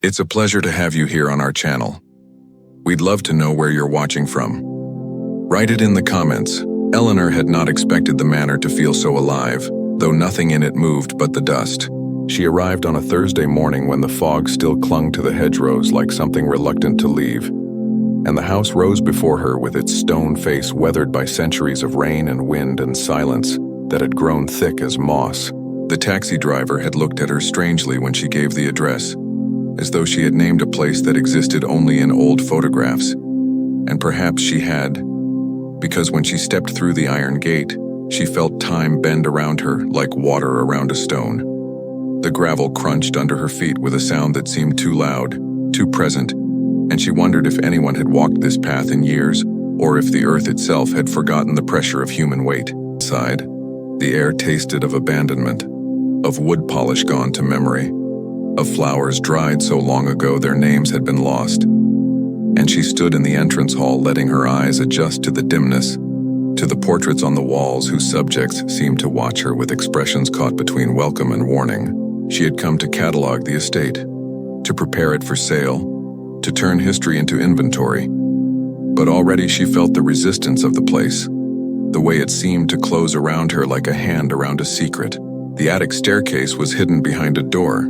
It's a pleasure to have you here on our channel. We'd love to know where you're watching from. Write it in the comments. Eleanor had not expected the manor to feel so alive, though nothing in it moved but the dust. She arrived on a Thursday morning when the fog still clung to the hedgerows like something reluctant to leave, and the house rose before her with its stone face weathered by centuries of rain and wind and silence that had grown thick as moss. The taxi driver had looked at her strangely when she gave the address, as though she had named a place that existed only in old photographs. And perhaps she had, because when she stepped through the iron gate, she felt time bend around her like water around a stone. The gravel crunched under her feet with a sound that seemed too loud, too present, and she wondered if anyone had walked this path in years, or if the earth itself had forgotten the pressure of human weight. Inside, the air tasted of abandonment, of wood polish gone to memory, of flowers dried so long ago their names had been lost. And she stood in the entrance hall, letting her eyes adjust to the dimness, to the portraits on the walls whose subjects seemed to watch her with expressions caught between welcome and warning. She had come to catalog the estate, to prepare it for sale, to turn history into inventory. But already she felt the resistance of the place, the way it seemed to close around her like a hand around a secret. The attic staircase was hidden behind a door.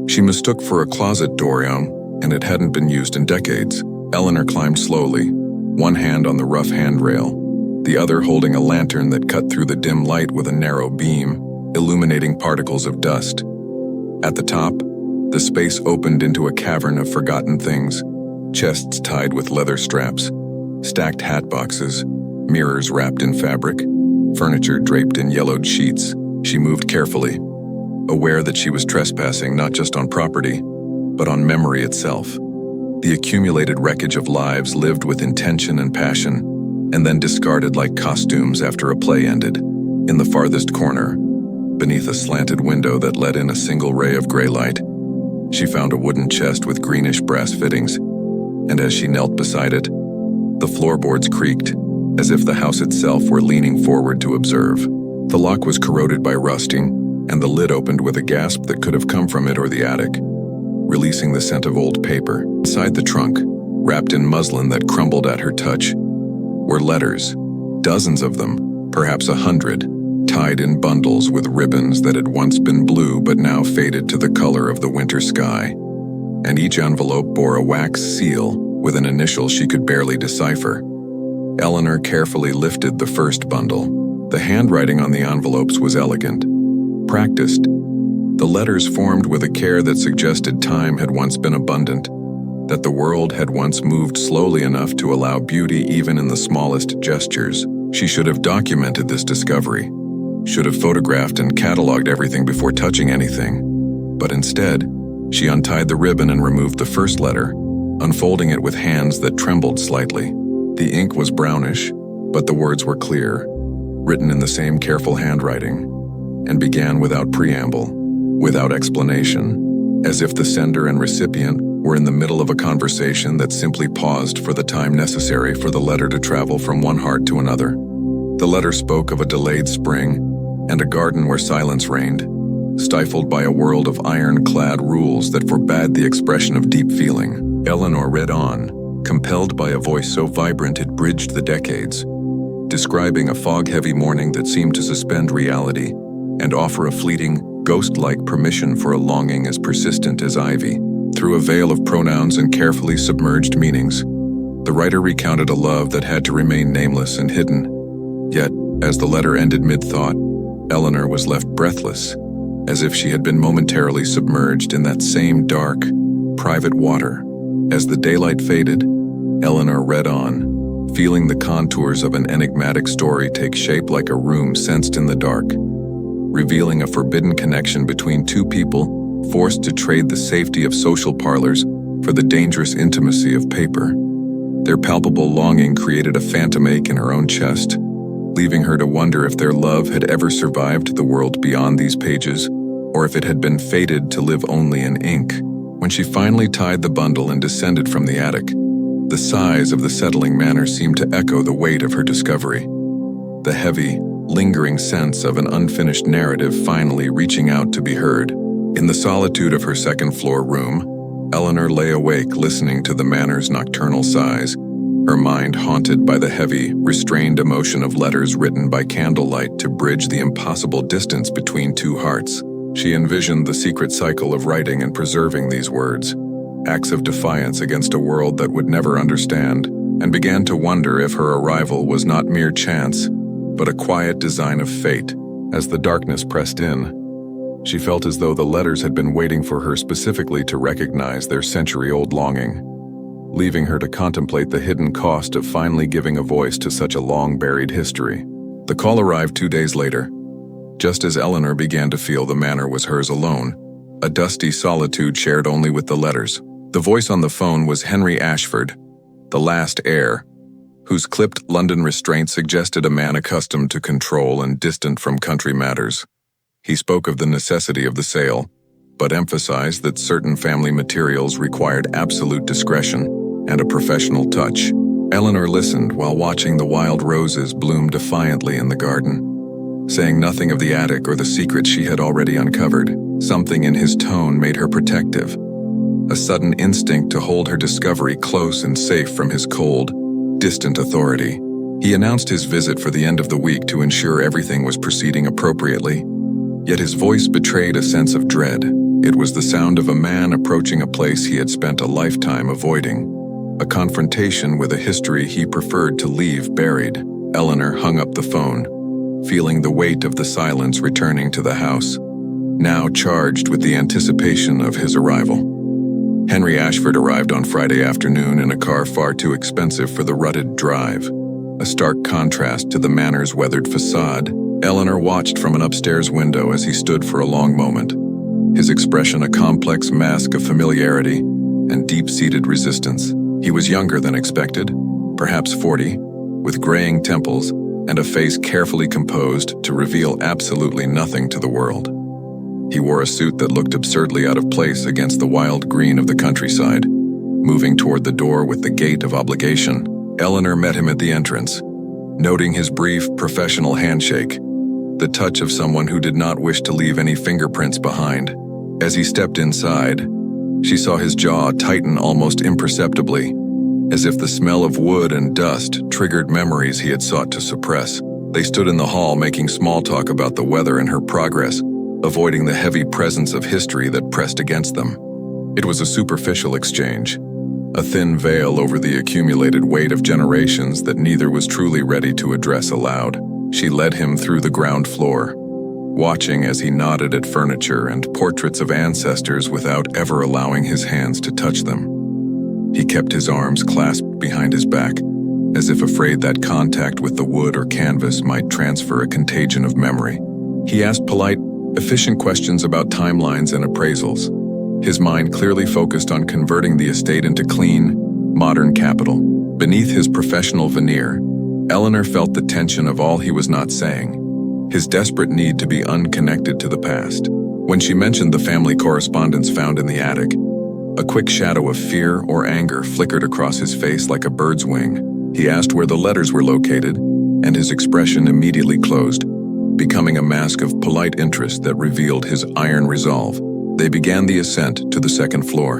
She mistook for a closet door, and it hadn't been used in decades. Eleanor climbed slowly, one hand on the rough handrail, the other holding a lantern that cut through the dim light with a narrow beam, illuminating particles of dust. At the top, the space opened into a cavern of forgotten things, chests tied with leather straps, stacked hat boxes, mirrors wrapped in fabric, furniture draped in yellowed sheets. She moved carefully, aware that she was trespassing not just on property, but on memory itself. The accumulated wreckage of lives lived with intention and passion, and then discarded like costumes after a play ended. In the farthest corner, beneath a slanted window that let in a single ray of gray light, she found a wooden chest with greenish brass fittings, and as she knelt beside it, the floorboards creaked, as if the house itself were leaning forward to observe. The lock was corroded by rusting, and the lid opened with a gasp that could have come from it or the attic, releasing the scent of old paper. Inside the trunk, wrapped in muslin that crumbled at her touch, were letters, dozens of them, perhaps 100, tied in bundles with ribbons that had once been blue but now faded to the color of the winter sky. And each envelope bore a wax seal with an initial she could barely decipher. Eleanor carefully lifted the first bundle. The handwriting on the envelopes was elegant, practiced. The letters formed with a care that suggested time had once been abundant, that the world had once moved slowly enough to allow beauty even in the smallest gestures. She should have documented this discovery, should have photographed and cataloged everything before touching anything. But instead, she untied the ribbon and removed the first letter, unfolding it with hands that trembled slightly. The ink was brownish, but the words were clear, written in the same careful handwriting, and began without preamble, without explanation, as if the sender and recipient were in the middle of a conversation that simply paused for the time necessary for the letter to travel from one heart to another. The letter spoke of a delayed spring and a garden where silence reigned, stifled by a world of iron-clad rules that forbade the expression of deep feeling. Eleanor read on, compelled by a voice so vibrant it bridged the decades, describing a fog-heavy morning that seemed to suspend reality and offer a fleeting, ghost-like permission for a longing as persistent as ivy. Through a veil of pronouns and carefully submerged meanings, the writer recounted a love that had to remain nameless and hidden. Yet, as the letter ended mid-thought, Eleanor was left breathless, as if she had been momentarily submerged in that same dark, private water. As the daylight faded, Eleanor read on, feeling the contours of an enigmatic story take shape like a room sensed in the dark, revealing a forbidden connection between two people forced to trade the safety of social parlors for the dangerous intimacy of paper. Their palpable longing created a phantom ache in her own chest, leaving her to wonder if their love had ever survived the world beyond these pages, or if it had been fated to live only in ink. When she finally tied the bundle and descended from the attic, the sighs of the settling manor seemed to echo the weight of her discovery, the heavy, lingering sense of an unfinished narrative finally reaching out to be heard. In the solitude of her second-floor room, Eleanor lay awake listening to the Manor's nocturnal sighs, her mind haunted by the heavy, restrained emotion of letters written by candlelight to bridge the impossible distance between two hearts. She envisioned the secret cycle of writing and preserving these words, acts of defiance against a world that would never understand, and began to wonder if her arrival was not mere chance, but a quiet design of fate. As the darkness pressed in, she felt as though the letters had been waiting for her specifically to recognize their century-old longing, leaving her to contemplate the hidden cost of finally giving a voice to such a long-buried history. The call arrived 2 days later, just as Eleanor began to feel the Manor was hers alone, a dusty solitude shared only with the letters. The voice on the phone was Henry Ashford, the last heir, whose clipped London restraint suggested a man accustomed to control and distant from country matters. He spoke of the necessity of the sale, but emphasized that certain family materials required absolute discretion and a professional touch. Eleanor listened while watching the wild roses bloom defiantly in the garden, saying nothing of the attic or the secrets she had already uncovered. Something in his tone made her protective, a sudden instinct to hold her discovery close and safe from his cold, distant authority. He announced his visit for the end of the week to ensure everything was proceeding appropriately, yet his voice betrayed a sense of dread. It was the sound of a man approaching a place he had spent a lifetime avoiding, a confrontation with a history he preferred to leave buried. Eleanor hung up the phone, feeling the weight of the silence returning to the house, now charged with the anticipation of his arrival. Henry Ashford arrived on Friday afternoon in a car far too expensive for the rutted drive, a stark contrast to the Manor's weathered facade. Eleanor watched from an upstairs window as he stood for a long moment, his expression a complex mask of familiarity and deep-seated resistance. He was younger than expected, perhaps 40, with graying temples and a face carefully composed to reveal absolutely nothing to the world. He wore a suit that looked absurdly out of place against the wild green of the countryside. Moving toward the door with the gait of obligation, Eleanor met him at the entrance, noting his brief, professional handshake, the touch of someone who did not wish to leave any fingerprints behind. As he stepped inside, she saw his jaw tighten almost imperceptibly, as if the smell of wood and dust triggered memories he had sought to suppress. They stood in the hall making small talk about the weather and her progress, avoiding the heavy presence of history that pressed against them. It was a superficial exchange, a thin veil over the accumulated weight of generations that neither was truly ready to address aloud. She led him through the ground floor, watching as he nodded at furniture and portraits of ancestors without ever allowing his hands to touch them. He kept his arms clasped behind his back, as if afraid that contact with the wood or canvas might transfer a contagion of memory. He asked polite, efficient questions about timelines and appraisals, his mind clearly focused on converting the estate into clean, modern capital. Beneath his professional veneer, Eleanor felt the tension of all he was not saying, his desperate need to be unconnected to the past. When she mentioned the family correspondence found in the attic, a quick shadow of fear or anger flickered across his face like a bird's wing. He asked where the letters were located, and his expression immediately closed, becoming a mask of polite interest that revealed his iron resolve. They began the ascent to the second floor,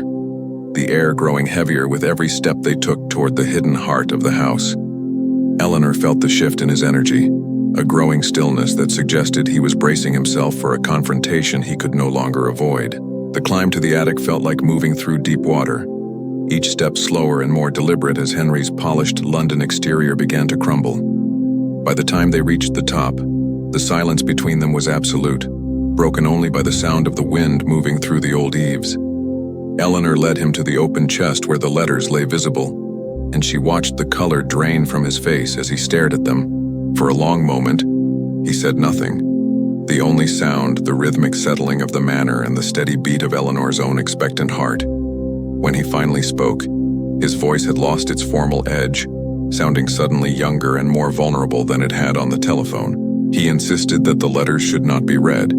the air growing heavier with every step they took toward the hidden heart of the house. Eleanor felt the shift in his energy, a growing stillness that suggested he was bracing himself for a confrontation he could no longer avoid. The climb to the attic felt like moving through deep water, each step slower and more deliberate as Henry's polished London exterior began to crumble. By the time they reached the top, the silence between them was absolute, broken only by the sound of the wind moving through the old eaves. Eleanor led him to the open chest where the letters lay visible, and she watched the color drain from his face as he stared at them. For a long moment, he said nothing. The only sound, the rhythmic settling of the Manor and the steady beat of Eleanor's own expectant heart. When he finally spoke, his voice had lost its formal edge, sounding suddenly younger and more vulnerable than it had on the telephone. He insisted that the letters should not be read,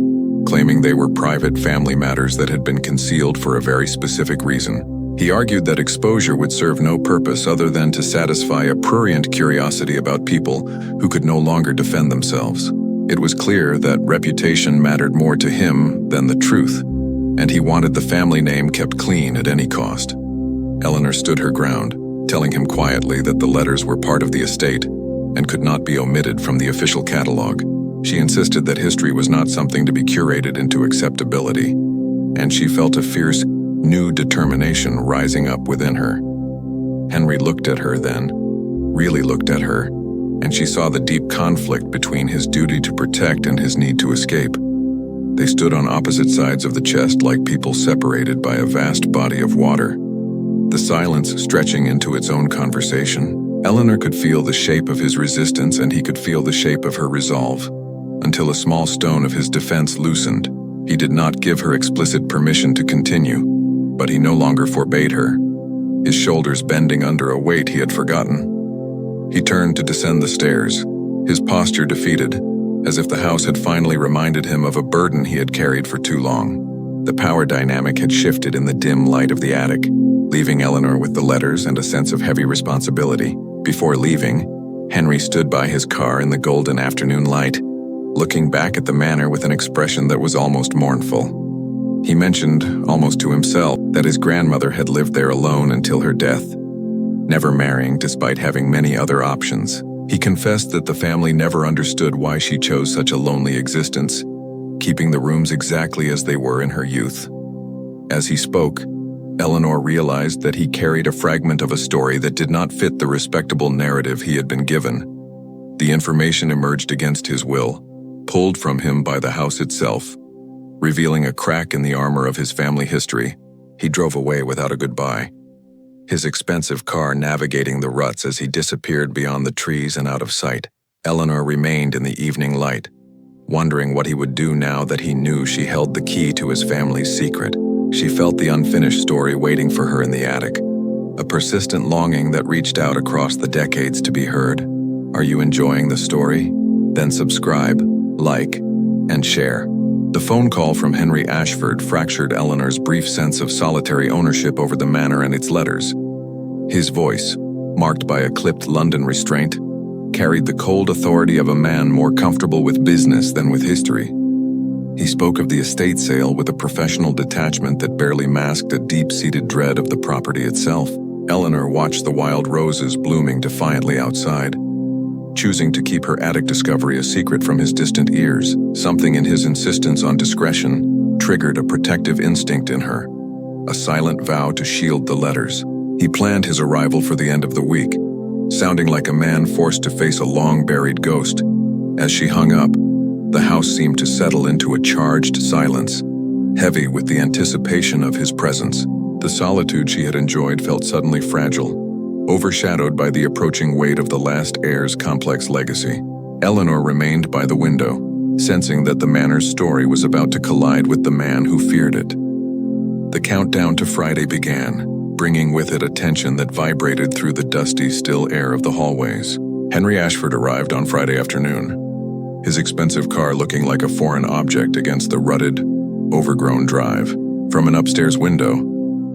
claiming they were private family matters that had been concealed for a very specific reason. He argued that exposure would serve no purpose other than to satisfy a prurient curiosity about people who could no longer defend themselves. It was clear that reputation mattered more to him than the truth, and he wanted the family name kept clean at any cost. Eleanor stood her ground, telling him quietly that the letters were part of the estate and could not be omitted from the official catalog. She insisted that history was not something to be curated into acceptability, and she felt a fierce, new determination rising up within her. Henry looked at her then, really looked at her, and she saw the deep conflict between his duty to protect and his need to escape. They stood on opposite sides of the chest like people separated by a vast body of water, the silence stretching into its own conversation. Eleanor could feel the shape of his resistance and he could feel the shape of her resolve, until a small stone of his defense loosened. He did not give her explicit permission to continue, but he no longer forbade her, his shoulders bending under a weight he had forgotten. He turned to descend the stairs, his posture defeated, as if the house had finally reminded him of a burden he had carried for too long. The power dynamic had shifted in the dim light of the attic, leaving Eleanor with the letters and a sense of heavy responsibility. Before leaving, Henry stood by his car in the golden afternoon light, looking back at the manor with an expression that was almost mournful. He mentioned, almost to himself, that his grandmother had lived there alone until her death, never marrying despite having many other options. He confessed that the family never understood why she chose such a lonely existence, keeping the rooms exactly as they were in her youth. As he spoke, Eleanor realized that he carried a fragment of a story that did not fit the respectable narrative he had been given. The information emerged against his will, pulled from him by the house itself. Revealing a crack in the armor of his family history, he drove away without a goodbye, his expensive car navigating the ruts as he disappeared beyond the trees and out of sight. Eleanor remained in the evening light, wondering what he would do now that he knew she held the key to his family's secret. She felt the unfinished story waiting for her in the attic, a persistent longing that reached out across the decades to be heard. Are you enjoying the story? Then subscribe, like, and share. The phone call from Henry Ashford fractured Eleanor's brief sense of solitary ownership over the manor and its letters. His voice, marked by a clipped London restraint, carried the cold authority of a man more comfortable with business than with history. He spoke of the estate sale with a professional detachment that barely masked a deep-seated dread of the property itself. Eleanor watched the wild roses blooming defiantly outside, choosing to keep her attic discovery a secret from his distant ears. Something in his insistence on discretion triggered a protective instinct in her, a silent vow to shield the letters. He planned his arrival for the end of the week, sounding like a man forced to face a long-buried ghost. As she hung up, the house seemed to settle into a charged silence, heavy with the anticipation of his presence. The solitude she had enjoyed felt suddenly fragile, overshadowed by the approaching weight of the last heir's complex legacy. Eleanor remained by the window, sensing that the manor's story was about to collide with the man who feared it. The countdown to Friday began, bringing with it a tension that vibrated through the dusty, still air of the hallways. Henry Ashford arrived on Friday afternoon, his expensive car looking like a foreign object against the rutted, overgrown drive. From an upstairs window,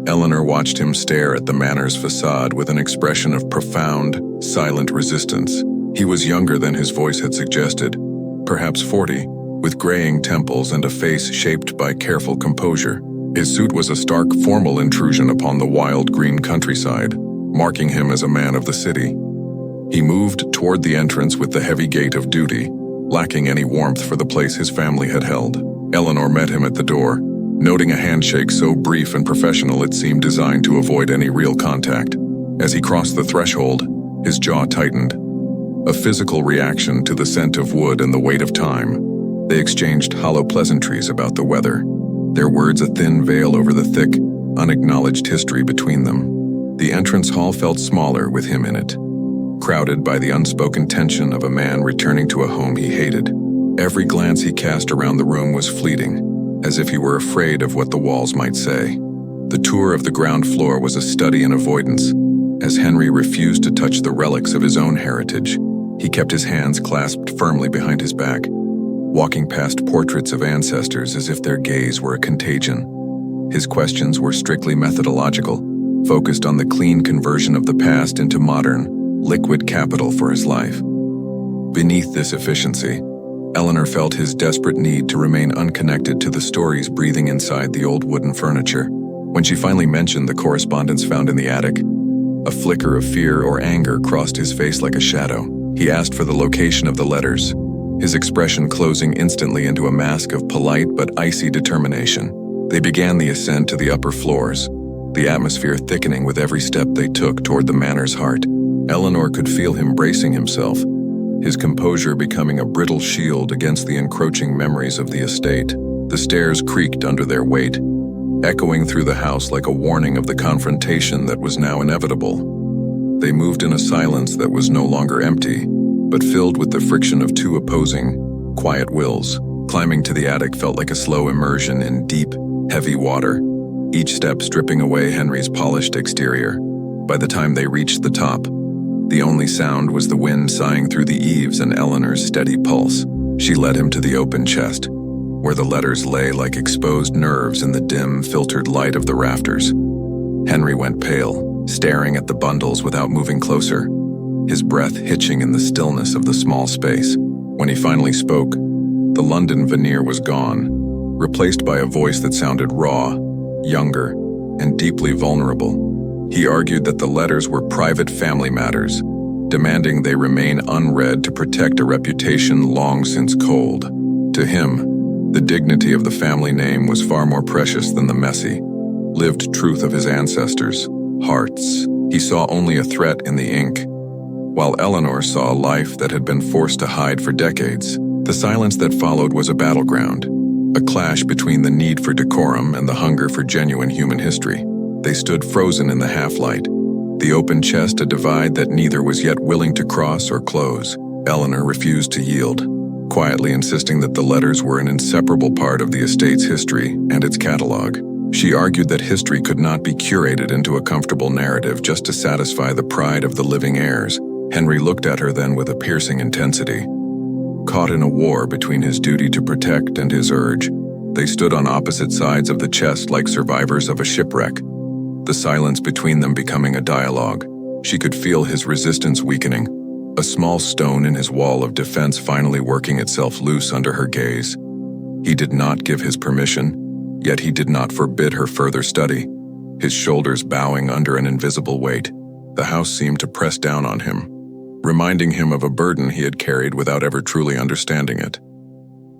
Eleanor watched him stare at the manor's facade with an expression of profound, silent resistance. He was younger than his voice had suggested, perhaps 40, with graying temples and a face shaped by careful composure. His suit was a stark, formal intrusion upon the wild green countryside, marking him as a man of the city. He moved toward the entrance with the heavy gait of duty, lacking any warmth for the place his family had held. Eleanor met him at the door, noting a handshake so brief and professional it seemed designed to avoid any real contact. As he crossed the threshold, his jaw tightened, a physical reaction to the scent of wood and the weight of time. They exchanged hollow pleasantries about the weather, their words a thin veil over the thick, unacknowledged history between them. The entrance hall felt smaller with him in it, crowded by the unspoken tension of a man returning to a home he hated. Every glance he cast around the room was fleeting, as if he were afraid of what the walls might say. The tour of the ground floor was a study in avoidance, as Henry refused to touch the relics of his own heritage. He kept his hands clasped firmly behind his back, walking past portraits of ancestors as if their gaze were a contagion. His questions were strictly methodological, focused on the clean conversion of the past into modern, liquid capital for his life. Beneath this efficiency, Eleanor felt his desperate need to remain unconnected to the stories breathing inside the old wooden furniture. When she finally mentioned the correspondence found in the attic, a flicker of fear or anger crossed his face like a shadow. He asked for the location of the letters, his expression closing instantly into a mask of polite but icy determination. They began the ascent to the upper floors, the atmosphere thickening with every step they took toward the manor's heart. Eleanor could feel him bracing himself, his composure becoming a brittle shield against the encroaching memories of the estate. The stairs creaked under their weight, echoing through the house like a warning of the confrontation that was now inevitable. They moved in a silence that was no longer empty, but filled with the friction of two opposing, quiet wills. Climbing to the attic felt like a slow immersion in deep, heavy water, each step stripping away Henry's polished exterior. By the time they reached the top, the only sound was the wind sighing through the eaves and Eleanor's steady pulse. She led him to the open chest, where the letters lay like exposed nerves in the dim, filtered light of the rafters. Henry went pale, staring at the bundles without moving closer, his breath hitching in the stillness of the small space. When he finally spoke, the London veneer was gone, replaced by a voice that sounded raw, younger, and deeply vulnerable. He argued that the letters were private family matters, demanding they remain unread to protect a reputation long since cold. To him, the dignity of the family name was far more precious than the messy, lived truth of his ancestors' hearts. He saw only a threat in the ink, while Eleanor saw a life that had been forced to hide for decades. The silence that followed was a battleground, a clash between the need for decorum and the hunger for genuine human history. They stood frozen in the half-light, the open chest a divide that neither was yet willing to cross or close. Eleanor refused to yield, quietly insisting that the letters were an inseparable part of the estate's history and its catalog. She argued that history could not be curated into a comfortable narrative just to satisfy the pride of the living heirs. Henry looked at her then with a piercing intensity. Caught in a war between his duty to protect and his urge, they stood on opposite sides of the chest like survivors of a shipwreck, the silence between them becoming a dialogue. She could feel his resistance weakening, a small stone in his wall of defense finally working itself loose under her gaze. He did not give his permission, yet he did not forbid her further study, his shoulders bowing under an invisible weight. The house seemed to press down on him, reminding him of a burden he had carried without ever truly understanding it.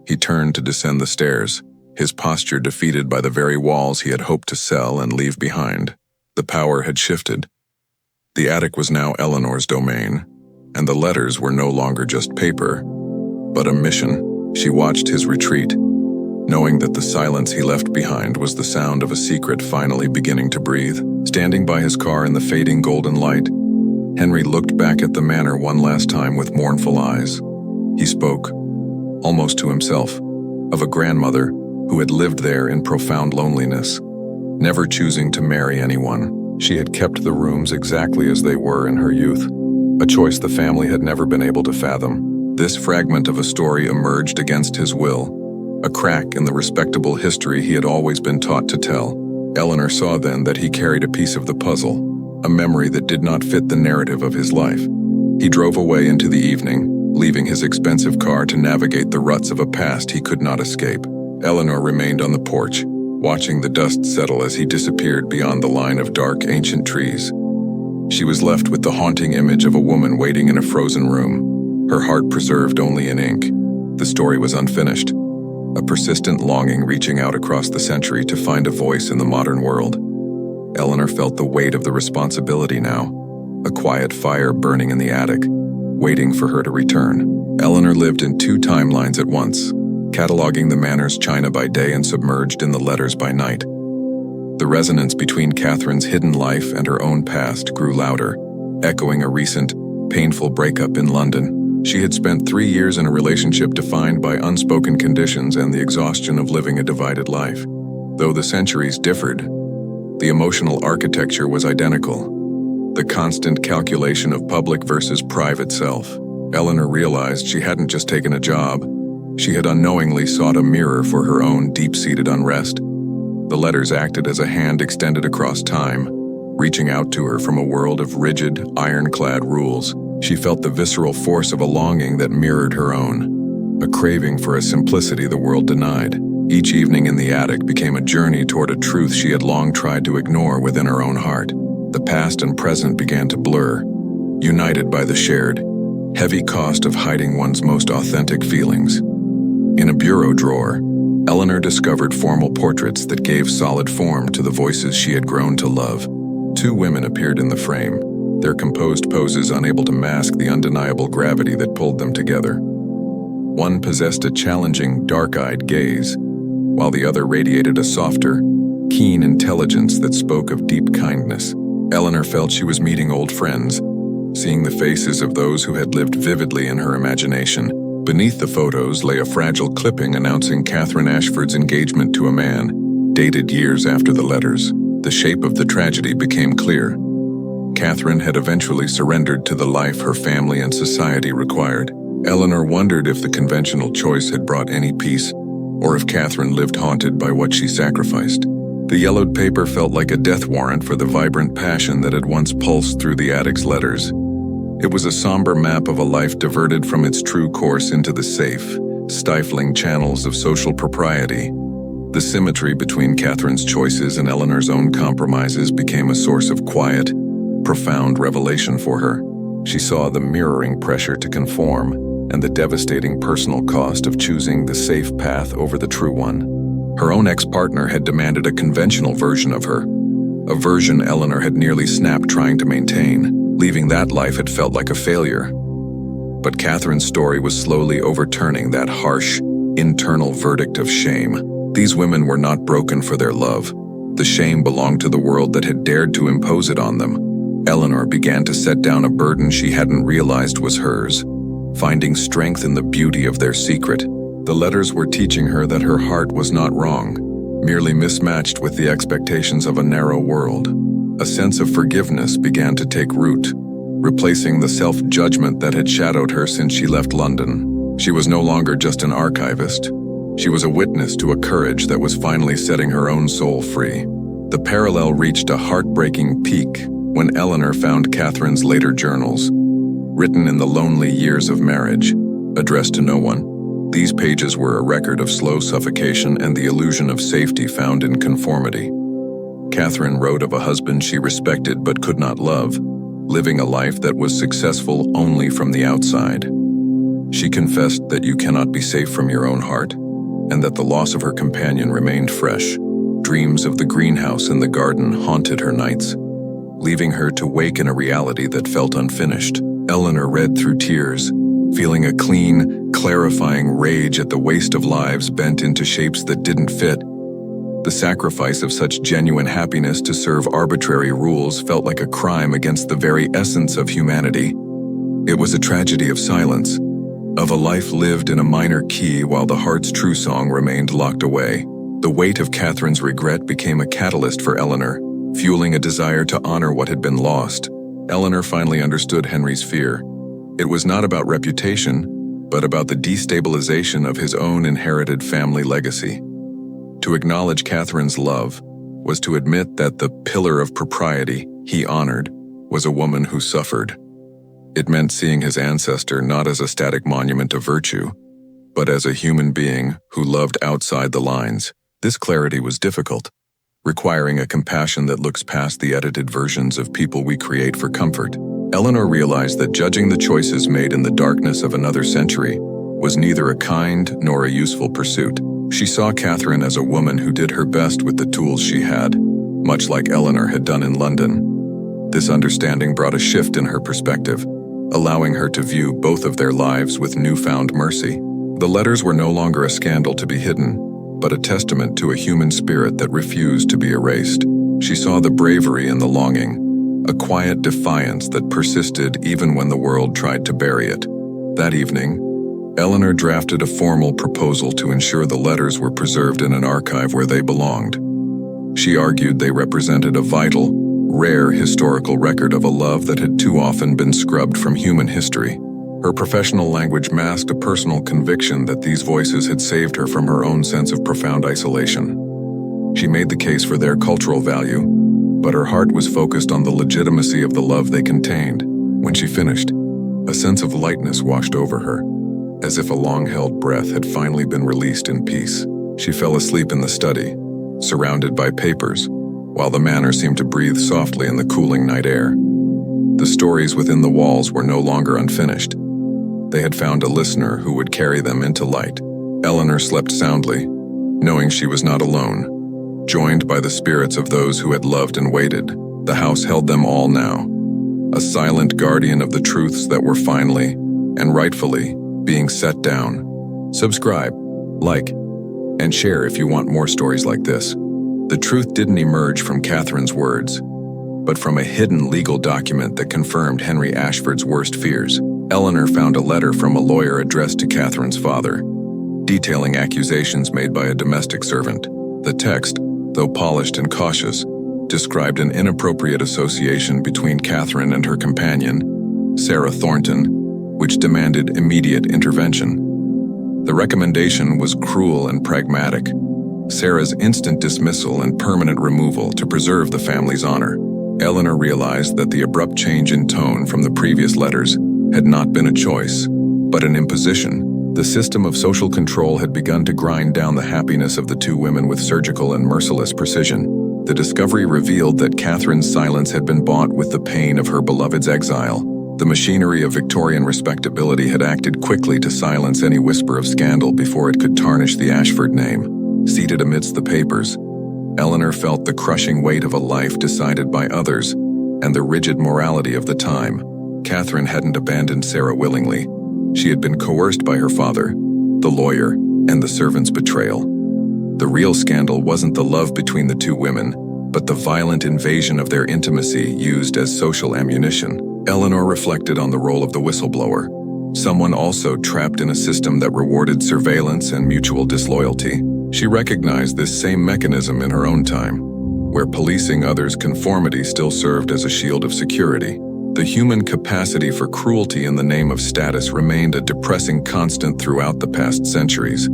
He turned to descend the stairs, his posture defeated by the very walls he had hoped to sell and leave behind. The power had shifted. The attic was now Eleanor's domain, and the letters were no longer just paper, but a mission. She watched his retreat, knowing that the silence he left behind was the sound of a secret finally beginning to breathe. Standing by his car in the fading golden light, Henry looked back at the manor one last time with mournful eyes. He spoke, almost to himself, of a grandmother who had lived there in profound loneliness, never choosing to marry anyone. She had kept the rooms exactly as they were in her youth, a choice the family had never been able to fathom. This fragment of a story emerged against his will, a crack in the respectable history he had always been taught to tell. Eleanor saw then that he carried a piece of the puzzle, a memory that did not fit the narrative of his life. He drove away into the evening, leaving his expensive car to navigate the ruts of a past he could not escape. Eleanor remained on the porch, watching the dust settle as he disappeared beyond the line of dark, ancient trees. She was left with the haunting image of a woman waiting in a frozen room, her heart preserved only in ink. The story was unfinished, a persistent longing reaching out across the century to find a voice in the modern world. Eleanor felt the weight of the responsibility now, a quiet fire burning in the attic, waiting for her to return. Eleanor lived in two timelines at once, cataloging the manor's china by day and submerged in the letters by night. The resonance between Catherine's hidden life and her own past grew louder, echoing a recent, painful breakup in London. She had spent 3 years in a relationship defined by unspoken conditions and the exhaustion of living a divided life. Though the centuries differed, the emotional architecture was identical, the constant calculation of public versus private self. Eleanor realized she hadn't just taken a job, she had unknowingly sought a mirror for her own deep-seated unrest. The letters acted as a hand extended across time, reaching out to her from a world of rigid, ironclad rules. She felt the visceral force of a longing that mirrored her own, a craving for a simplicity the world denied. Each evening in the attic became a journey toward a truth she had long tried to ignore within her own heart. The past and present began to blur, united by the shared, heavy cost of hiding one's most authentic feelings. In a bureau drawer, Eleanor discovered formal portraits that gave solid form to the voices she had grown to love. Two women appeared in the frame, their composed poses unable to mask the undeniable gravity that pulled them together. One possessed a challenging, dark-eyed gaze, while the other radiated a softer, keen intelligence that spoke of deep kindness. Eleanor felt she was meeting old friends, seeing the faces of those who had lived vividly in her imagination. Beneath the photos lay a fragile clipping announcing Catherine Ashford's engagement to a man, dated years after the letters. The shape of the tragedy became clear. Catherine had eventually surrendered to the life her family and society required. Eleanor wondered if the conventional choice had brought any peace, or if Catherine lived haunted by what she sacrificed. The yellowed paper felt like a death warrant for the vibrant passion that had once pulsed through the attic's letters. It was a somber map of a life diverted from its true course into the safe, stifling channels of social propriety. The symmetry between Catherine's choices and Eleanor's own compromises became a source of quiet, profound revelation for her. She saw the mirroring pressure to conform and the devastating personal cost of choosing the safe path over the true one. Her own ex-partner had demanded a conventional version of her, a version Eleanor had nearly snapped trying to maintain. Leaving that life had felt like a failure. But Catherine's story was slowly overturning that harsh, internal verdict of shame. These women were not broken for their love. The shame belonged to the world that had dared to impose it on them. Eleanor began to set down a burden she hadn't realized was hers, finding strength in the beauty of their secret. The letters were teaching her that her heart was not wrong, merely mismatched with the expectations of a narrow world. A sense of forgiveness began to take root, replacing the self-judgment that had shadowed her since she left London. She was no longer just an archivist. She was a witness to a courage that was finally setting her own soul free. The parallel reached a heartbreaking peak when Eleanor found Catherine's later journals, written in the lonely years of marriage, addressed to no one. These pages were a record of slow suffocation and the illusion of safety found in conformity. Catherine wrote of a husband she respected but could not love, living a life that was successful only from the outside. She confessed that you cannot be safe from your own heart, and that the loss of her companion remained fresh. Dreams of the greenhouse and the garden haunted her nights, leaving her to wake in a reality that felt unfinished. Eleanor read through tears, feeling a clean, clarifying rage at the waste of lives bent into shapes that didn't fit. The sacrifice of such genuine happiness to serve arbitrary rules felt like a crime against the very essence of humanity. It was a tragedy of silence, of a life lived in a minor key while the heart's true song remained locked away. The weight of Catherine's regret became a catalyst for Eleanor, fueling a desire to honor what had been lost. Eleanor finally understood Henry's fear. It was not about reputation, but about the destabilization of his own inherited family legacy. To acknowledge Catherine's love was to admit that the pillar of propriety he honored was a woman who suffered. It meant seeing his ancestor not as a static monument of virtue, but as a human being who loved outside the lines. This clarity was difficult, requiring a compassion that looks past the edited versions of people we create for comfort. Eleanor realized that judging the choices made in the darkness of another century was neither a kind nor a useful pursuit. She saw Catherine as a woman who did her best with the tools she had, much like Eleanor had done in London. This understanding brought a shift in her perspective, allowing her to view both of their lives with newfound mercy. The letters were no longer a scandal to be hidden, but a testament to a human spirit that refused to be erased. She saw the bravery in the longing, a quiet defiance that persisted even when the world tried to bury it. That evening, Eleanor drafted a formal proposal to ensure the letters were preserved in an archive where they belonged. She argued they represented a vital, rare historical record of a love that had too often been scrubbed from human history. Her professional language masked a personal conviction that these voices had saved her from her own sense of profound isolation. She made the case for their cultural value, but her heart was focused on the legitimacy of the love they contained. When she finished, a sense of lightness washed over her. As if a long-held breath had finally been released in peace, she fell asleep in the study, surrounded by papers, while the manor seemed to breathe softly in the cooling night air. The stories within the walls were no longer unfinished. They had found a listener who would carry them into light. Eleanor slept soundly, knowing she was not alone. Joined by the spirits of those who had loved and waited, the house held them all now, a silent guardian of the truths that were finally, and rightfully, being set down. Subscribe, like, and share if you want more stories like this. The truth didn't emerge from Catherine's words, but from a hidden legal document that confirmed Henry Ashford's worst fears. Eleanor found a letter from a lawyer addressed to Catherine's father, detailing accusations made by a domestic servant. The text, though polished and cautious, described an inappropriate association between Catherine and her companion, Sarah Thornton, which demanded immediate intervention. The recommendation was cruel and pragmatic: Sarah's instant dismissal and permanent removal to preserve the family's honor. Eleanor realized that the abrupt change in tone from the previous letters had not been a choice, but an imposition. The system of social control had begun to grind down the happiness of the two women with surgical and merciless precision. The discovery revealed that Catherine's silence had been bought with the pain of her beloved's exile. The machinery of Victorian respectability had acted quickly to silence any whisper of scandal before it could tarnish the Ashford name. Seated amidst the papers, Eleanor felt the crushing weight of a life decided by others and the rigid morality of the time. Catherine hadn't abandoned Sarah willingly. She had been coerced by her father, the lawyer, and the servant's betrayal. The real scandal wasn't the love between the two women, but the violent invasion of their intimacy used as social ammunition. Eleanor reflected on the role of the whistleblower, someone also trapped in a system that rewarded surveillance and mutual disloyalty. She recognized this same mechanism in her own time, where policing others' conformity still served as a shield of security. The human capacity for cruelty in the name of status remained a depressing constant throughout the past centuries.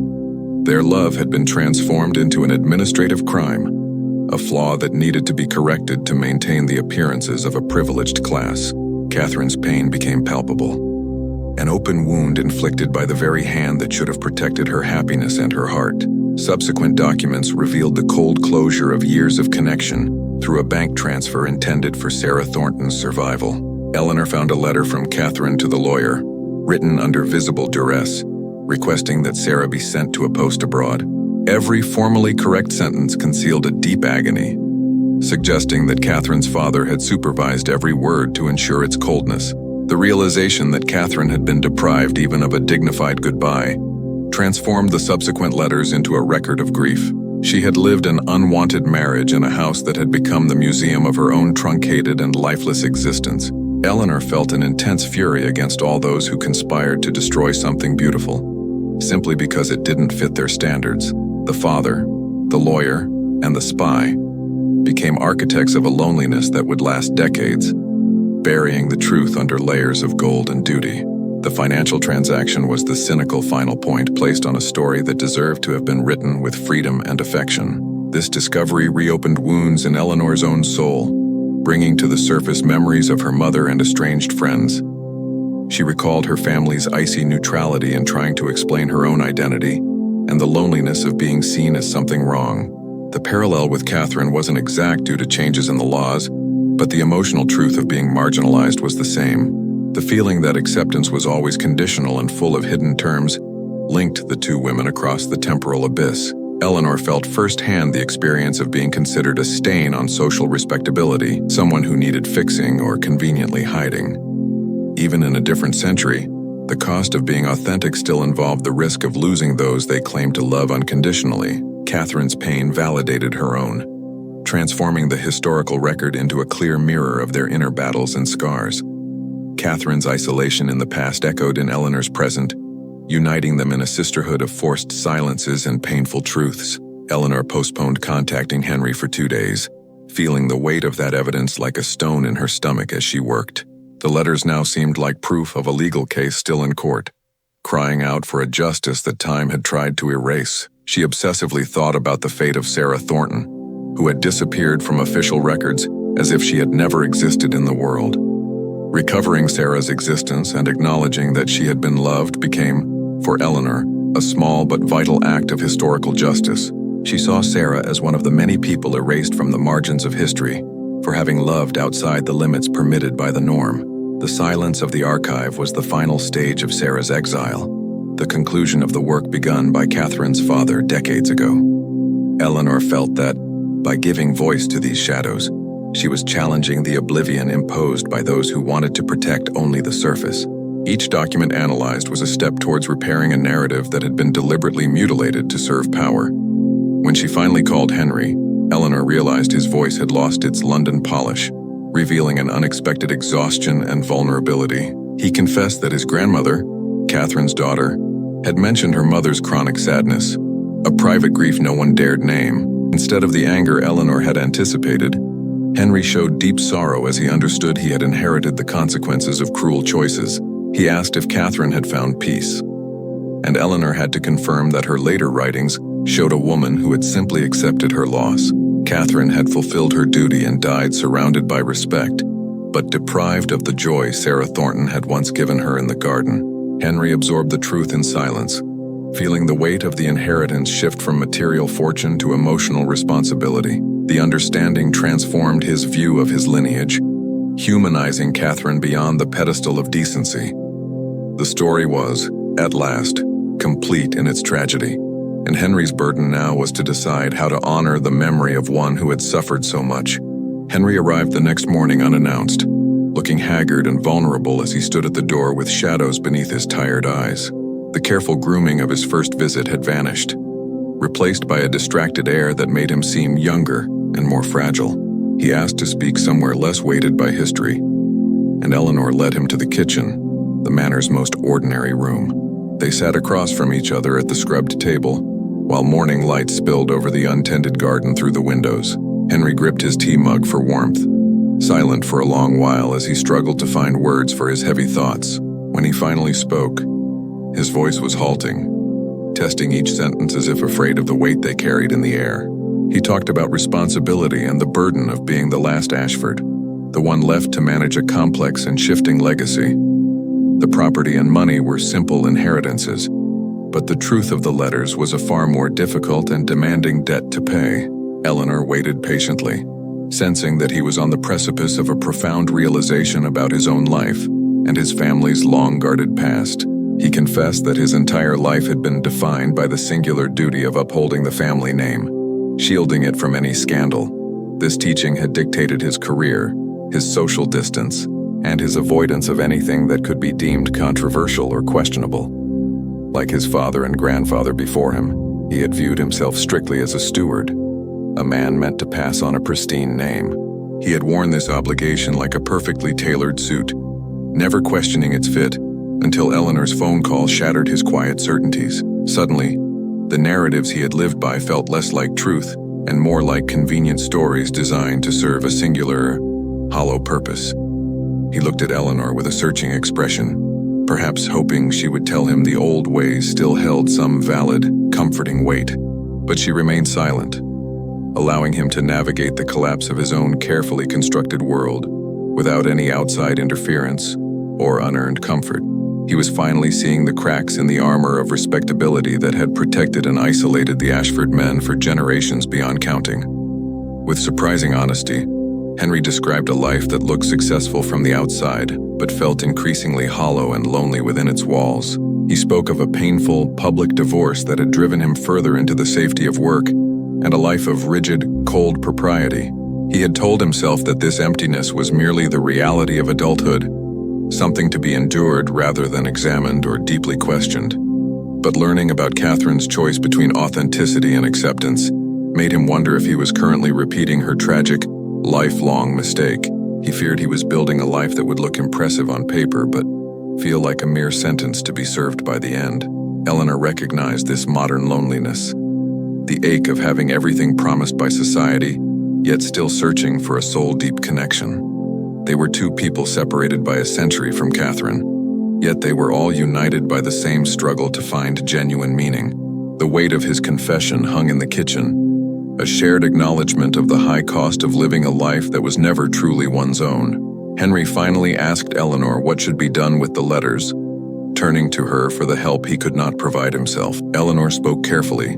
Their love had been transformed into an administrative crime, a flaw that needed to be corrected to maintain the appearances of a privileged class. Catherine's pain became palpable, an open wound inflicted by the very hand that should have protected her happiness and her heart. Subsequent documents revealed the cold closure of years of connection through a bank transfer intended for Sarah Thornton's survival. Eleanor found a letter from Catherine to the lawyer, written under visible duress, requesting that Sarah be sent to a post abroad. Every formally correct sentence concealed a deep agony, suggesting that Catherine's father had supervised every word to ensure its coldness. The realization that Catherine had been deprived even of a dignified goodbye transformed the subsequent letters into a record of grief. She had lived an unwanted marriage in a house that had become the museum of her own truncated and lifeless existence. Eleanor felt an intense fury against all those who conspired to destroy something beautiful, simply because it didn't fit their standards. The father, the lawyer, and the spy became architects of a loneliness that would last decades, burying the truth under layers of gold and duty. The financial transaction was the cynical final point placed on a story that deserved to have been written with freedom and affection. This discovery reopened wounds in Eleanor's own soul, bringing to the surface memories of her mother and estranged friends. She recalled her family's icy neutrality in trying to explain her own identity, and the loneliness of being seen as something wrong. The parallel with Catherine wasn't exact due to changes in the laws, but the emotional truth of being marginalized was the same. The feeling that acceptance was always conditional and full of hidden terms linked the two women across the temporal abyss. Eleanor felt firsthand the experience of being considered a stain on social respectability, someone who needed fixing or conveniently hiding. Even in a different century, the cost of being authentic still involved the risk of losing those they claimed to love unconditionally. Catherine's pain validated her own, transforming the historical record into a clear mirror of their inner battles and scars. Catherine's isolation in the past echoed in Eleanor's present, uniting them in a sisterhood of forced silences and painful truths. Eleanor postponed contacting Henry for 2 days, feeling the weight of that evidence like a stone in her stomach as she worked. The letters now seemed like proof of a legal case still in court, crying out for a justice that time had tried to erase. She obsessively thought about the fate of Sarah Thornton, who had disappeared from official records as if she had never existed in the world. Recovering Sarah's existence and acknowledging that she had been loved became For Eleanor, a small but vital act of historical justice, she saw Sarah as one of the many people erased from the margins of history for having loved outside the limits permitted by the norm. The silence of the archive was the final stage of Sarah's exile, the conclusion of the work begun by Catherine's father decades ago. Eleanor felt that, by giving voice to these shadows, she was challenging the oblivion imposed by those who wanted to protect only the surface. Each document analyzed was a step towards repairing a narrative that had been deliberately mutilated to serve power. When she finally called Henry, Eleanor realized his voice had lost its London polish, revealing an unexpected exhaustion and vulnerability. He confessed that his grandmother, Catherine's daughter, had mentioned her mother's chronic sadness, a private grief no one dared name. Instead of the anger Eleanor had anticipated, Henry showed deep sorrow as he understood he had inherited the consequences of cruel choices. He asked if Catherine had found peace, and Eleanor had to confirm that her later writings showed a woman who had simply accepted her loss. Catherine had fulfilled her duty and died surrounded by respect, but deprived of the joy Sarah Thornton had once given her in the garden. Henry absorbed the truth in silence, feeling the weight of the inheritance shift from material fortune to emotional responsibility. The understanding transformed his view of his lineage, humanizing Catherine beyond the pedestal of decency. The story was, at last, complete in its tragedy, and Henry's burden now was to decide how to honor the memory of one who had suffered so much. Henry arrived the next morning unannounced, looking haggard and vulnerable as he stood at the door with shadows beneath his tired eyes. The careful grooming of his first visit had vanished, replaced by a distracted air that made him seem younger and more fragile. He asked to speak somewhere less weighted by history, and Eleanor led him to the kitchen, the Manor's most ordinary room. They sat across from each other at the scrubbed table, while morning light spilled over the untended garden through the windows. Henry gripped his tea mug for warmth, silent for a long while as he struggled to find words for his heavy thoughts. When he finally spoke, his voice was halting, testing each sentence as if afraid of the weight they carried in the air. He talked about responsibility and the burden of being the last Ashford, the one left to manage a complex and shifting legacy. The property and money were simple inheritances, but the truth of the letters was a far more difficult and demanding debt to pay. Eleanor waited patiently, sensing that he was on the precipice of a profound realization about his own life and his family's long-guarded past. He confessed that his entire life had been defined by the singular duty of upholding the family name, shielding it from any scandal. This teaching had dictated his career, his social distance, and his avoidance of anything that could be deemed controversial or questionable. Like his father and grandfather before him, he had viewed himself strictly as a steward, a man meant to pass on a pristine name. He had worn this obligation like a perfectly tailored suit, never questioning its fit, until Eleanor's phone call shattered his quiet certainties. Suddenly, the narratives he had lived by felt less like truth and more like convenient stories designed to serve a singular, hollow purpose. He looked at Eleanor with a searching expression, perhaps hoping she would tell him the old ways still held some valid, comforting weight. But she remained silent, allowing him to navigate the collapse of his own carefully constructed world without any outside interference or unearned comfort. He was finally seeing the cracks in the armor of respectability that had protected and isolated the Ashford men for generations beyond counting. With surprising honesty, Henry described a life that looked successful from the outside, but felt increasingly hollow and lonely within its walls. He spoke of a painful, public divorce that had driven him further into the safety of work and a life of rigid, cold propriety. He had told himself that this emptiness was merely the reality of adulthood, something to be endured rather than examined or deeply questioned. But learning about Catherine's choice between authenticity and acceptance made him wonder if he was currently repeating her tragic, lifelong mistake. He feared he was building a life that would look impressive on paper but feel like a mere sentence to be served by the end. Eleanor recognized this modern loneliness, the ache of having everything promised by society, yet still searching for a soul-deep connection. They were two people separated by a century from Catherine, yet they were all united by the same struggle to find genuine meaning. The weight of his confession hung in the kitchen, a shared acknowledgement of the high cost of living a life that was never truly one's own. Henry finally asked Eleanor what should be done with the letters, turning to her for the help he could not provide himself. Eleanor spoke carefully,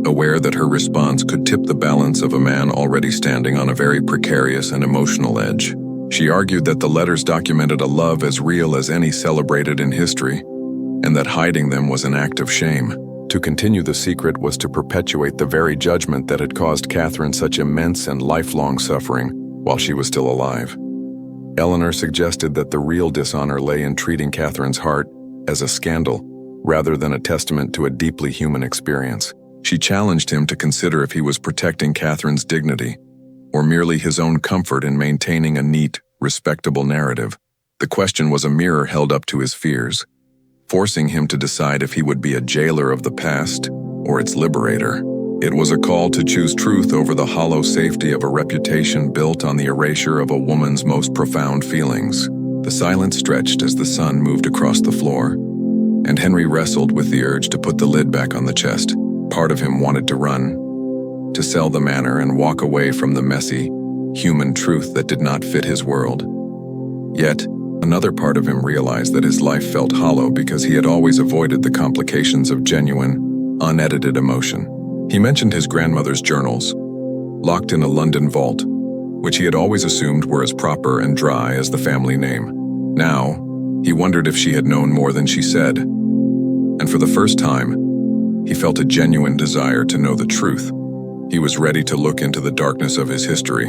aware that her response could tip the balance of a man already standing on a very precarious and emotional edge. She argued that the letters documented a love as real as any celebrated in history, and that hiding them was an act of shame. To continue the secret was to perpetuate the very judgment that had caused Catherine such immense and lifelong suffering while she was still alive. Eleanor suggested that the real dishonor lay in treating Catherine's heart as a scandal rather than a testament to a deeply human experience. She challenged him to consider if he was protecting Catherine's dignity or merely his own comfort in maintaining a neat, respectable narrative. The question was a mirror held up to his fears, forcing him to decide if he would be a jailer of the past or its liberator. It was a call to choose truth over the hollow safety of a reputation built on the erasure of a woman's most profound feelings. The silence stretched as the sun moved across the floor, and Henry wrestled with the urge to put the lid back on the chest. Part of him wanted to run, to sell the manor and walk away from the messy, human truth that did not fit his world. Yet, another part of him realized that his life felt hollow because he had always avoided the complications of genuine, unedited emotion. He mentioned his grandmother's journals, locked in a London vault, which he had always assumed were as proper and dry as the family name. Now, he wondered if she had known more than she said. And for the first time, he felt a genuine desire to know the truth. He was ready to look into the darkness of his history,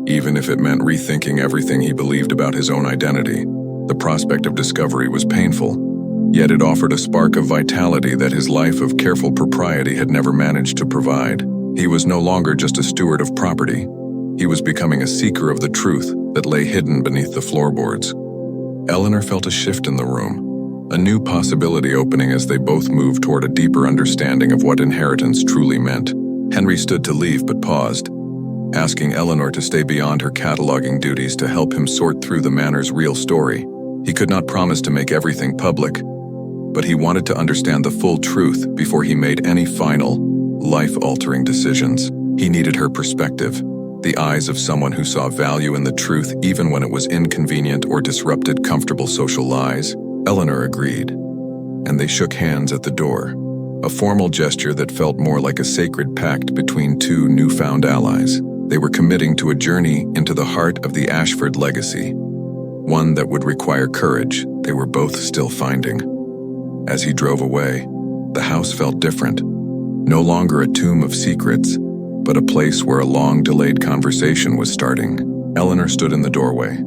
even if it meant rethinking everything he believed about his own identity. The prospect of discovery was painful, yet it offered a spark of vitality that his life of careful propriety had never managed to provide. He was no longer just a steward of property. He was becoming a seeker of the truth that lay hidden beneath the floorboards. Eleanor felt a shift in the room, a new possibility opening as they both moved toward a deeper understanding of what inheritance truly meant. Henry stood to leave but paused, asking Eleanor to stay beyond her cataloging duties to help him sort through the manor's real story. He could not promise to make everything public, but he wanted to understand the full truth before he made any final, life-altering decisions. He needed her perspective, the eyes of someone who saw value in the truth even when it was inconvenient or disrupted comfortable social lies. Eleanor agreed, and they shook hands at the door, a formal gesture that felt more like a sacred pact between two newfound allies. They were committing to a journey into the heart of the Ashford legacy, one that would require courage they were both still finding. As he drove away, the house felt different, no longer a tomb of secrets, but a place where a long-delayed conversation was starting. Eleanor stood in the doorway,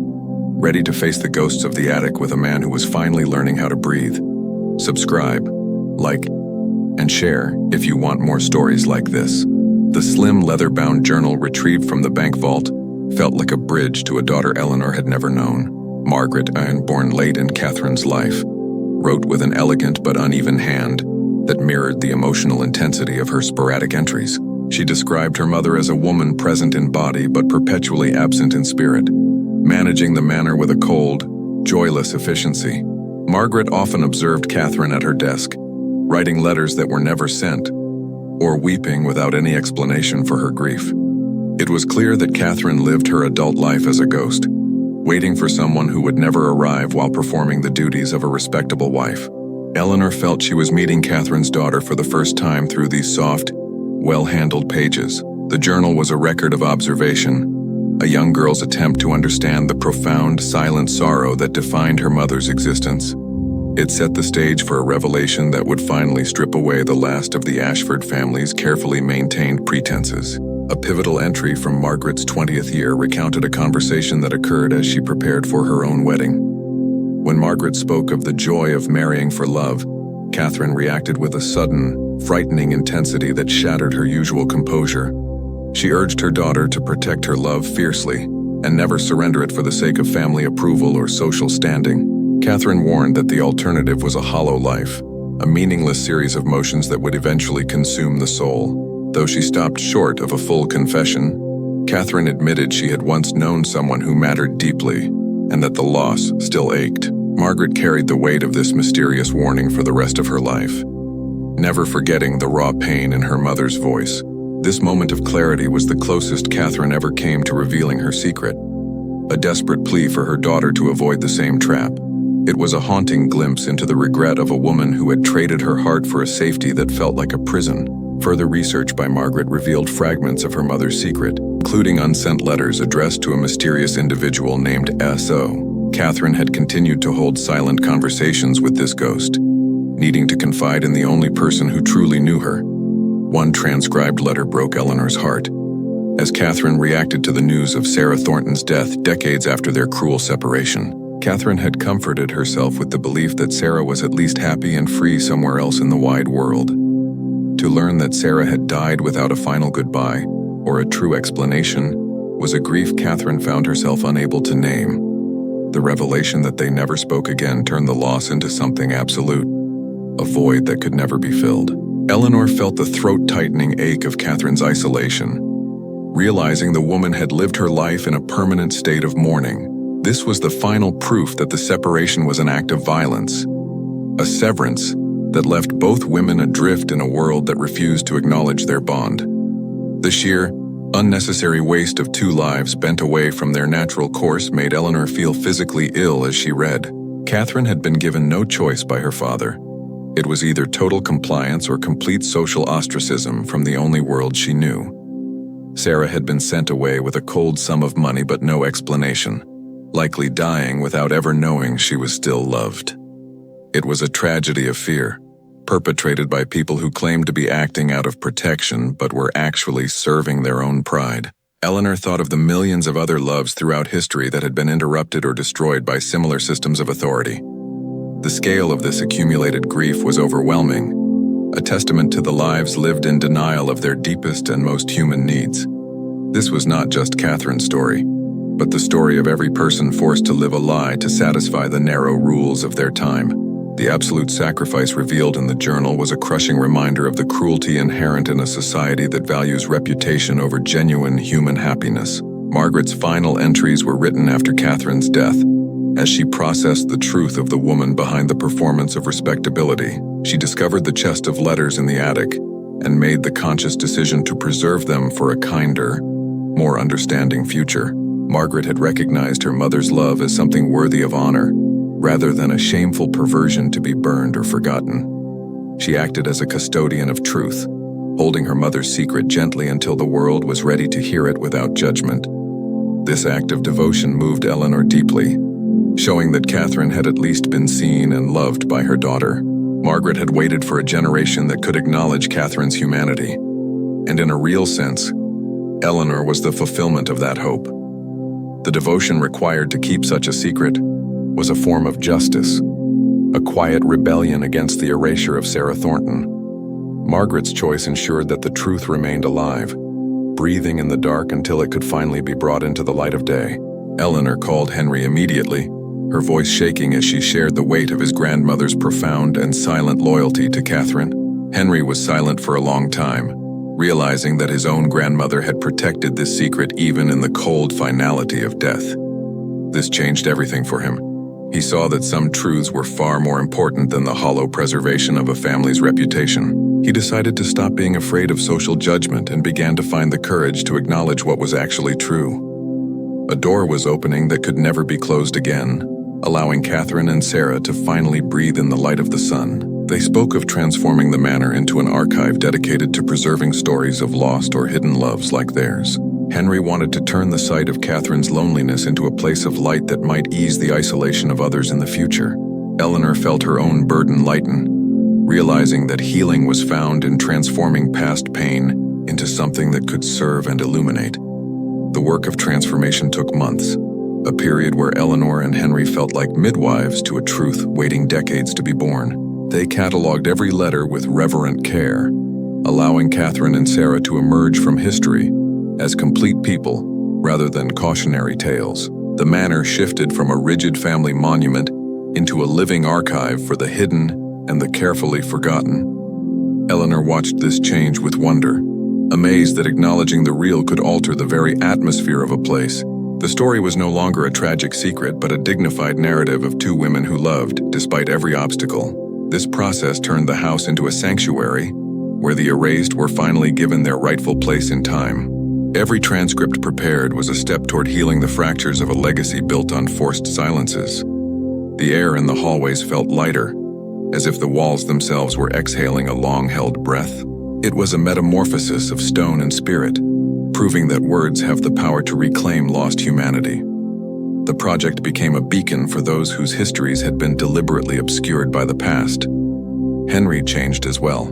ready to face the ghosts of the attic with a man who was finally learning how to breathe. Subscribe, like, and share if you want more stories like this. The slim leather-bound journal retrieved from the bank vault felt like a bridge to a daughter Eleanor had never known. Margaret, born late in Catherine's life, wrote with an elegant but uneven hand that mirrored the emotional intensity of her sporadic entries. She described her mother as a woman present in body but perpetually absent in spirit, managing the manor with a cold, joyless efficiency. Margaret often observed Catherine at her desk, writing letters that were never sent, or weeping without any explanation for her grief. It was clear that Catherine lived her adult life as a ghost, waiting for someone who would never arrive while performing the duties of a respectable wife. Eleanor felt she was meeting Catherine's daughter for the first time through these soft, well-handled pages. The journal was a record of observation, a young girl's attempt to understand the profound, silent sorrow that defined her mother's existence. It set the stage for a revelation that would finally strip away the last of the Ashford family's carefully maintained pretenses. A pivotal entry from Margaret's 20th year recounted a conversation that occurred as she prepared for her own wedding. When Margaret spoke of the joy of marrying for love, Catherine reacted with a sudden, frightening intensity that shattered her usual composure. She urged her daughter to protect her love fiercely and never surrender it for the sake of family approval or social standing. Catherine warned that the alternative was a hollow life, a meaningless series of motions that would eventually consume the soul. Though she stopped short of a full confession, Catherine admitted she had once known someone who mattered deeply, and that the loss still ached. Margaret carried the weight of this mysterious warning for the rest of her life, never forgetting the raw pain in her mother's voice. This moment of clarity was the closest Catherine ever came to revealing her secret, a desperate plea for her daughter to avoid the same trap. It was a haunting glimpse into the regret of a woman who had traded her heart for a safety that felt like a prison. Further research by Margaret revealed fragments of her mother's secret, including unsent letters addressed to a mysterious individual named S.O. Catherine had continued to hold silent conversations with this ghost, needing to confide in the only person who truly knew her. One transcribed letter broke Eleanor's heart. As Catherine reacted to the news of Sarah Thornton's death decades after their cruel separation, Catherine had comforted herself with the belief that Sarah was at least happy and free somewhere else in the wide world. To learn that Sarah had died without a final goodbye, or a true explanation, was a grief Catherine found herself unable to name. The revelation that they never spoke again turned the loss into something absolute, a void that could never be filled. Eleanor felt the throat-tightening ache of Catherine's isolation, realizing the woman had lived her life in a permanent state of mourning. This was the final proof that the separation was an act of violence, a severance that left both women adrift in a world that refused to acknowledge their bond. The sheer, unnecessary waste of two lives bent away from their natural course made Eleanor feel physically ill as she read. Catherine had been given no choice by her father. It was either total compliance or complete social ostracism from the only world she knew. Sarah had been sent away with a cold sum of money but no explanation, likely dying without ever knowing she was still loved. It was a tragedy of fear, perpetrated by people who claimed to be acting out of protection but were actually serving their own pride. Eleanor thought of the millions of other loves throughout history that had been interrupted or destroyed by similar systems of authority. The scale of this accumulated grief was overwhelming, a testament to the lives lived in denial of their deepest and most human needs. This was not just Catherine's story, but the story of every person forced to live a lie to satisfy the narrow rules of their time. The absolute sacrifice revealed in the journal was a crushing reminder of the cruelty inherent in a society that values reputation over genuine human happiness. Margaret's final entries were written after Catherine's death. As she processed the truth of the woman behind the performance of respectability, she discovered the chest of letters in the attic and made the conscious decision to preserve them for a kinder, more understanding future. Margaret had recognized her mother's love as something worthy of honor, rather than a shameful perversion to be burned or forgotten. She acted as a custodian of truth, holding her mother's secret gently until the world was ready to hear it without judgment. This act of devotion moved Eleanor deeply, showing that Catherine had at least been seen and loved by her daughter. Margaret had waited for a generation that could acknowledge Catherine's humanity, and in a real sense, Eleanor was the fulfillment of that hope. The devotion required to keep such a secret was a form of justice, a quiet rebellion against the erasure of Sarah Thornton. Margaret's choice ensured that the truth remained alive, breathing in the dark until it could finally be brought into the light of day. Eleanor called Henry immediately, her voice shaking as she shared the weight of his grandmother's profound and silent loyalty to Catherine. Henry was silent for a long time, realizing that his own grandmother had protected this secret even in the cold finality of death. This changed everything for him. He saw that some truths were far more important than the hollow preservation of a family's reputation. He decided to stop being afraid of social judgment and began to find the courage to acknowledge what was actually true. A door was opening that could never be closed again, allowing Catherine and Sarah to finally breathe in the light of the sun. They spoke of transforming the manor into an archive dedicated to preserving stories of lost or hidden loves like theirs. Henry wanted to turn the site of Catherine's loneliness into a place of light that might ease the isolation of others in the future. Eleanor felt her own burden lighten, realizing that healing was found in transforming past pain into something that could serve and illuminate. The work of transformation took months, a period where Eleanor and Henry felt like midwives to a truth waiting decades to be born. They cataloged every letter with reverent care, allowing Catherine and Sarah to emerge from history as complete people rather than cautionary tales. The manor shifted from a rigid family monument into a living archive for the hidden and the carefully forgotten. Eleanor watched this change with wonder, amazed that acknowledging the real could alter the very atmosphere of a place. The story was no longer a tragic secret, but a dignified narrative of two women who loved, despite every obstacle. This process turned the house into a sanctuary, where the erased were finally given their rightful place in time. Every transcript prepared was a step toward healing the fractures of a legacy built on forced silences. The air in the hallways felt lighter, as if the walls themselves were exhaling a long-held breath. It was a metamorphosis of stone and spirit, proving that words have the power to reclaim lost humanity. The project became a beacon for those whose histories had been deliberately obscured by the past. Henry changed as well,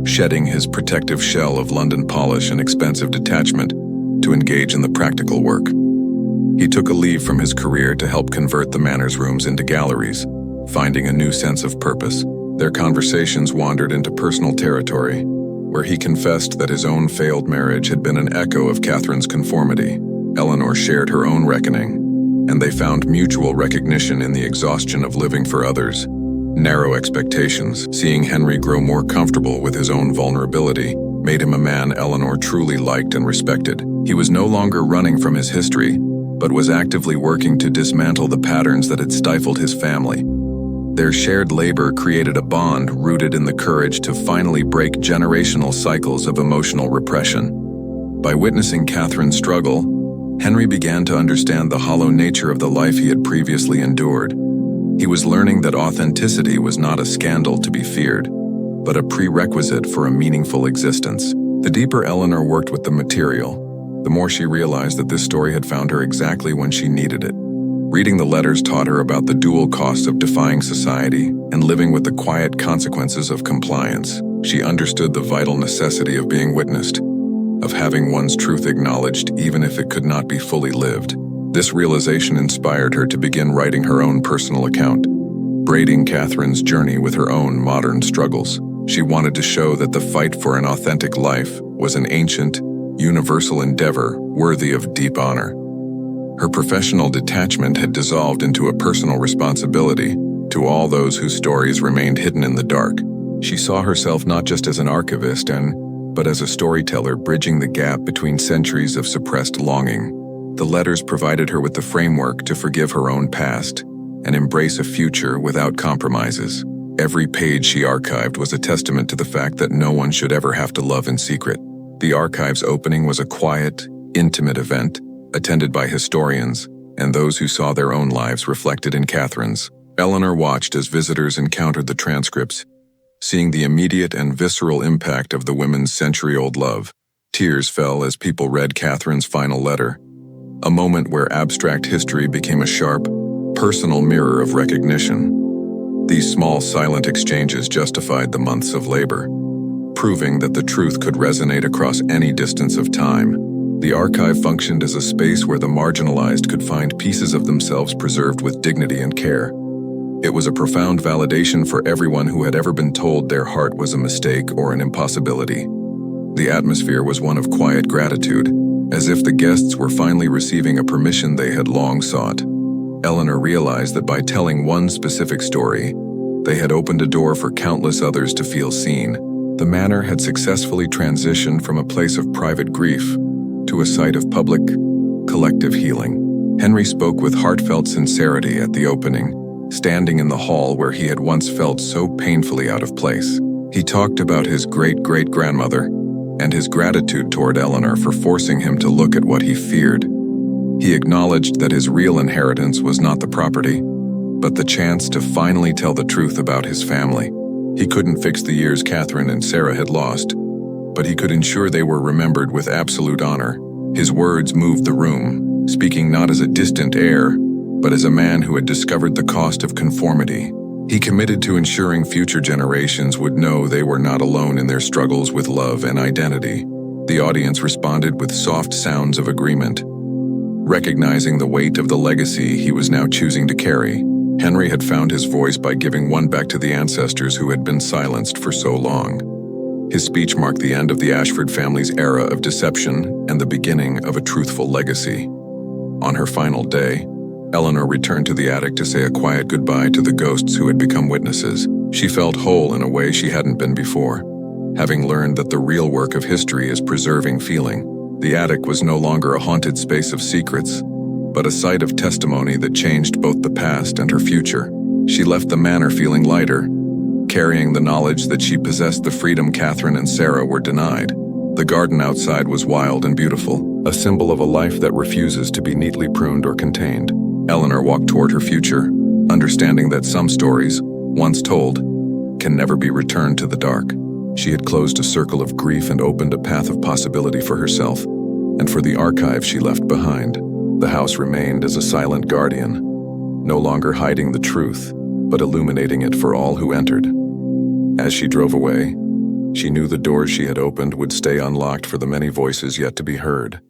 shedding his protective shell of London polish and expensive detachment to engage in the practical work. He took a leave from his career to help convert the Manor's rooms into galleries, finding a new sense of purpose. Their conversations wandered into personal territory, where he confessed that his own failed marriage had been an echo of Catherine's conformity. Eleanor shared her own reckoning, and they found mutual recognition in the exhaustion of living for others. Narrow expectations, seeing Henry grow more comfortable with his own vulnerability, made him a man Eleanor truly liked and respected. He was no longer running from his history, but was actively working to dismantle the patterns that had stifled his family. Their shared labor created a bond rooted in the courage to finally break generational cycles of emotional repression. By witnessing Catherine's struggle, Henry began to understand the hollow nature of the life he had previously endured. He was learning that authenticity was not a scandal to be feared, but a prerequisite for a meaningful existence. The deeper Eleanor worked with the material, the more she realized that this story had found her exactly when she needed it. Reading the letters taught her about the dual costs of defying society and living with the quiet consequences of compliance. She understood the vital necessity of being witnessed, of having one's truth acknowledged even if it could not be fully lived. This realization inspired her to begin writing her own personal account, braiding Catherine's journey with her own modern struggles. She wanted to show that the fight for an authentic life was an ancient, universal endeavor worthy of deep honor. Her professional detachment had dissolved into a personal responsibility to all those whose stories remained hidden in the dark. She saw herself not just as an archivist but as a storyteller bridging the gap between centuries of suppressed longing. The letters provided her with the framework to forgive her own past and embrace a future without compromises. Every page she archived was a testament to the fact that no one should ever have to love in secret. The archive's opening was a quiet, intimate event, attended by historians and those who saw their own lives reflected in Catherine's. Eleanor watched as visitors encountered the transcripts, seeing the immediate and visceral impact of the women's century-old love. Tears fell as people read Catherine's final letter, a moment where abstract history became a sharp, personal mirror of recognition. These small, silent exchanges justified the months of labor, proving that the truth could resonate across any distance of time. The archive functioned as a space where the marginalized could find pieces of themselves preserved with dignity and care. It was a profound validation for everyone who had ever been told their heart was a mistake or an impossibility. The atmosphere was one of quiet gratitude, as if the guests were finally receiving a permission they had long sought. Eleanor realized that by telling one specific story, they had opened a door for countless others to feel seen. The Manor had successfully transitioned from a place of private grief to a site of public, collective healing. Henry spoke with heartfelt sincerity at the opening, standing in the hall where he had once felt so painfully out of place. He talked about his great-great-grandmother and his gratitude toward Eleanor for forcing him to look at what he feared. He acknowledged that his real inheritance was not the property, but the chance to finally tell the truth about his family. He couldn't fix the years Catherine and Sarah had lost, but he could ensure they were remembered with absolute honor. His words moved the room, speaking not as a distant heir, but as a man who had discovered the cost of conformity. He committed to ensuring future generations would know they were not alone in their struggles with love and identity. The audience responded with soft sounds of agreement, recognizing the weight of the legacy he was now choosing to carry. Henry had found his voice by giving one back to the ancestors who had been silenced for so long. His speech marked the end of the Ashford family's era of deception and the beginning of a truthful legacy. On her final day, Eleanor returned to the attic to say a quiet goodbye to the ghosts who had become witnesses. She felt whole in a way she hadn't been before, having learned that the real work of history is preserving feeling. The attic was no longer a haunted space of secrets, but a site of testimony that changed both the past and her future. She left the manor feeling lighter, carrying the knowledge that she possessed the freedom Catherine and Sarah were denied. The garden outside was wild and beautiful, a symbol of a life that refuses to be neatly pruned or contained. Eleanor walked toward her future, understanding that some stories, once told, can never be returned to the dark. She had closed a circle of grief and opened a path of possibility for herself, and for the archive she left behind. The house remained as a silent guardian, no longer hiding the truth, but illuminating it for all who entered. As she drove away, she knew the doors she had opened would stay unlocked for the many voices yet to be heard.